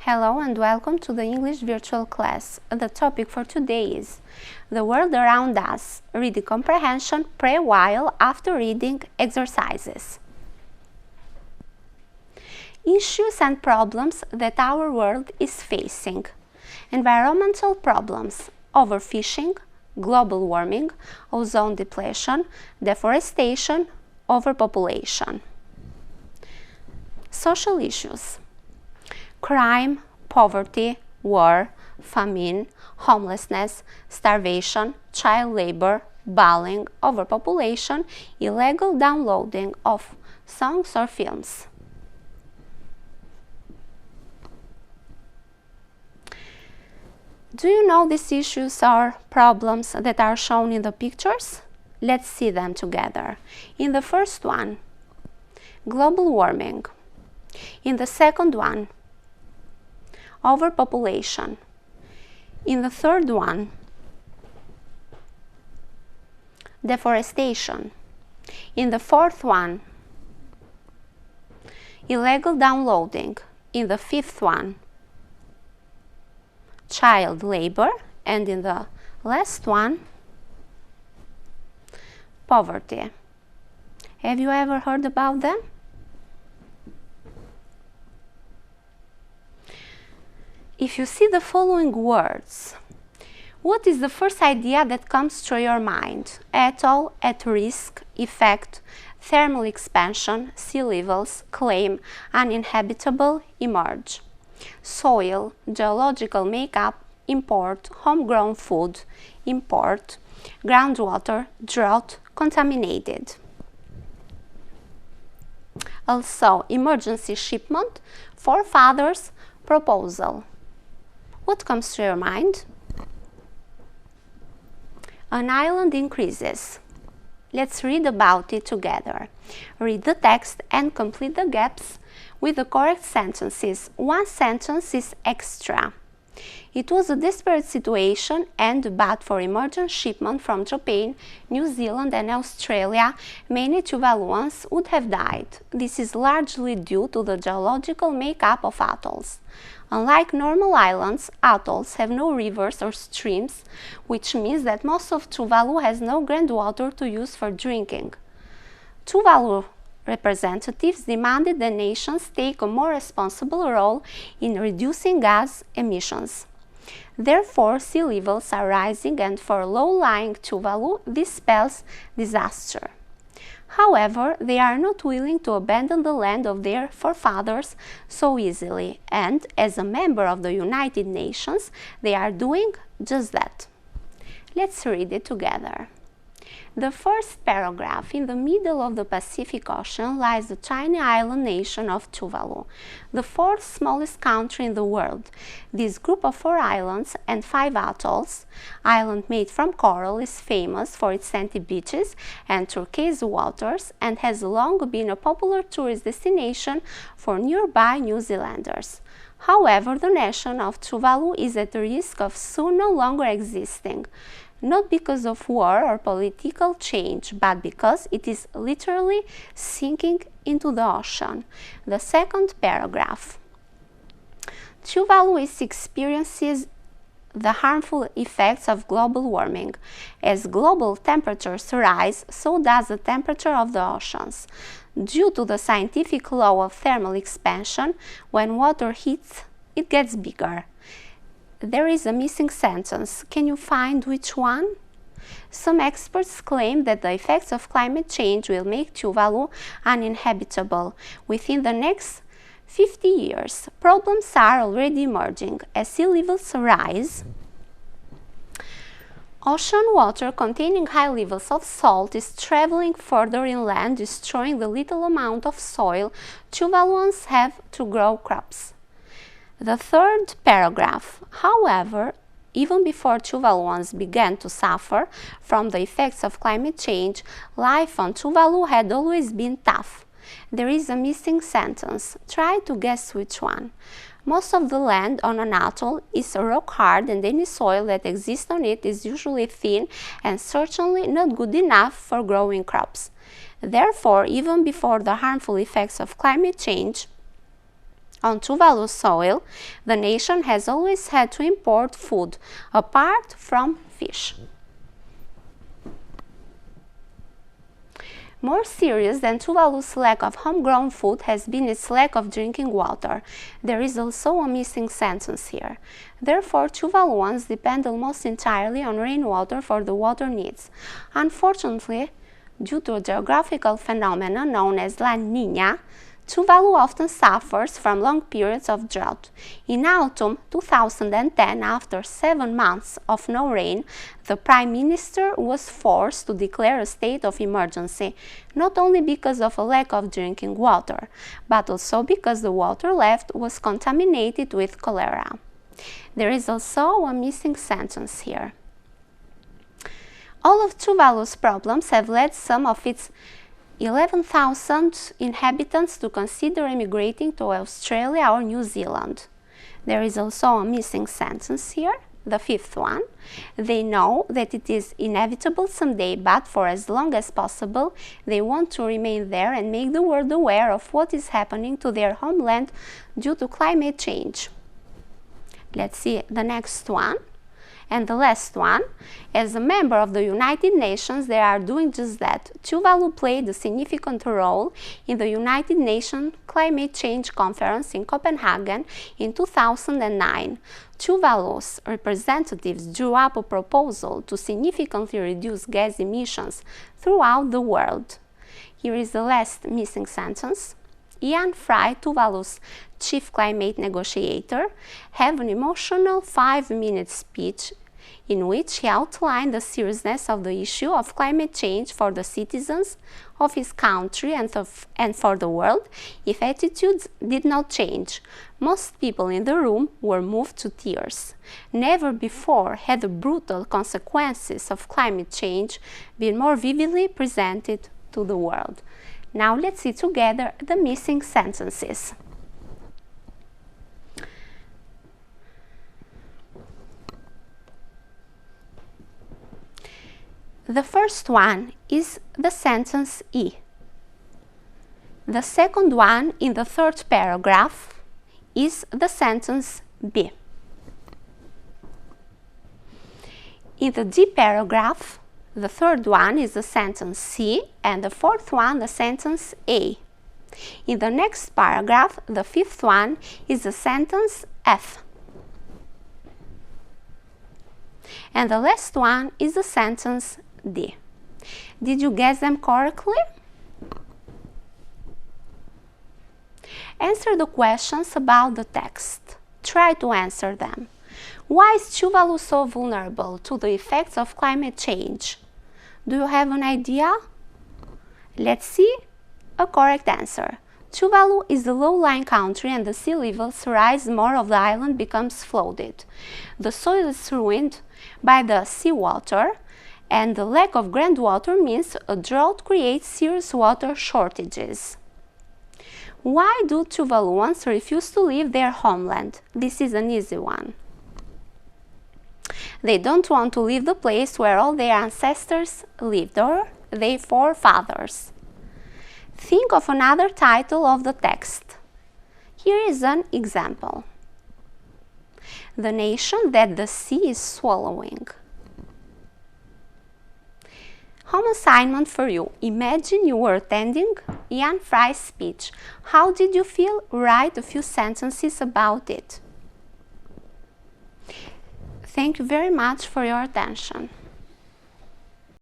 Hello and welcome to the English virtual class. The topic for today is the world around us. Reading comprehension pre-while after reading exercises. Issues and problems that our world is facing. Environmental problems, overfishing, global warming, ozone depletion, deforestation, overpopulation. Social issues. Crime, poverty, war, famine, homelessness, starvation, child labor, bullying, overpopulation, illegal downloading of songs or films. Do you know these issues or problems that are shown in the pictures? Let's see them together. In the first one, global warming. In the second one, overpopulation. In the third one, deforestation. In the fourth one, illegal downloading. In the fifth one, child labor. And in the last one, poverty. Have you ever heard about them? If you see the following words, what is the first idea that comes to your mind? Atoll, at risk, effect, thermal expansion, sea levels, claim, uninhabitable, emerge. Soil, geological makeup, import, homegrown food, import, groundwater, drought, contaminated. Also, emergency shipment, forefathers, proposal. What comes to your mind? An island increases. Let's read about it together. Read the text and complete the gaps with the correct sentences. One sentence is extra. It was a desperate situation and but for emergent shipment from Japan, New Zealand and Australia, many Tuvaluans would have died. This is largely due to the geological makeup of atolls. Unlike normal islands, atolls have no rivers or streams, which means that most of Tuvalu has no groundwater to use for drinking. Tuvalu representatives demanded that nations take a more responsible role in reducing gas emissions. Therefore, sea levels are rising and for low-lying Tuvalu, this spells disaster. However, they are not willing to abandon the land of their forefathers so easily, and as a member of the United Nations, they are doing just that. Let's read it together. The first paragraph. In the middle of the Pacific Ocean lies the tiny island nation of Tuvalu, the fourth smallest country in the world. This group of 4 islands and 5 atolls, island made from coral, is famous for its sandy beaches and turquoise waters and has long been a popular tourist destination for nearby New Zealanders. However, the nation of Tuvalu is at the risk of soon no longer existing. Not because of war or political change, but because it is literally sinking into the ocean. The second paragraph. Tuvalu experiences the harmful effects of global warming. As global temperatures rise, so does the temperature of the oceans. Due to the scientific law of thermal expansion, when water heats, it gets bigger. There is a missing sentence. Can you find which one? Some experts claim that the effects of climate change will make Tuvalu uninhabitable within the next 50 years. Problems are already emerging. As sea levels rise, ocean water containing high levels of salt is traveling further inland, destroying the little amount of soil Tuvaluans have to grow crops. The third paragraph. However, even before Tuvaluans began to suffer from the effects of climate change, life on Tuvalu had always been tough. There is a missing sentence. Try to guess which one. Most of the land on an atoll is rock hard and any soil that exists on it is usually thin and certainly not good enough for growing crops. Therefore, even before the harmful effects of climate change, On Tuvalu soil, the nation has always had to import food, apart from fish. More serious than Tuvalu's lack of homegrown food has been its lack of drinking water. There is also a missing sentence here. Therefore, Tuvaluans depend almost entirely on rainwater for the water needs. Unfortunately, due to a geographical phenomenon known as La Niña, Tuvalu often suffers from long periods of drought. In autumn 2010, after 7 months of no rain, the Prime Minister was forced to declare a state of emergency, not only because of a lack of drinking water, but also because the water left was contaminated with cholera. There is also a missing sentence here. All of Tuvalu's problems have led some of its 11,000 inhabitants to consider emigrating to Australia or New Zealand. There is also a missing sentence here, the fifth one. They know that it is inevitable someday, but for as long as possible, they want to remain there and make the world aware of what is happening to their homeland due to climate change. Let's see the next one. And the last one, as a member of the United Nations, they are doing just that. Tuvalu played a significant role in the United Nations Climate Change Conference in Copenhagen in 2009. Tuvalu's representatives drew up a proposal to significantly reduce gas emissions throughout the world. Here is the last missing sentence. Ian Fry, Tuvalu's chief climate negotiator, had an emotional 5-minute speech in which he outlined the seriousness of the issue of climate change for the citizens of his country and for the world if attitudes did not change. Most people in the room were moved to tears. Never before had the brutal consequences of climate change been more vividly presented to the world. Now let's see together the missing sentences. The first one is the sentence E. The second one in the third paragraph is the sentence B. In the D paragraph, the third one is the sentence C, and the fourth one the sentence A. In the next paragraph, the fifth one is the sentence F. And the last one is the sentence D. Did you guess them correctly? Answer the questions about the text. Try to answer them. Why is Tuvalu so vulnerable to the effects of climate change? Do you have an idea? Let's see a correct answer. Tuvalu is a low-lying country and the sea levels rise, more of the island becomes flooded. The soil is ruined by the seawater, and the lack of groundwater means a drought creates serious water shortages. Why do Tuvaluans refuse to leave their homeland? This is an easy one. They don't want to leave the place where all their ancestors lived, or their forefathers. Think of another title of the text. Here is an example. The nation that the sea is swallowing. Home assignment for you. Imagine you were attending Ian Fry's speech. How did you feel? Write a few sentences about it. Thank you very much for your attention.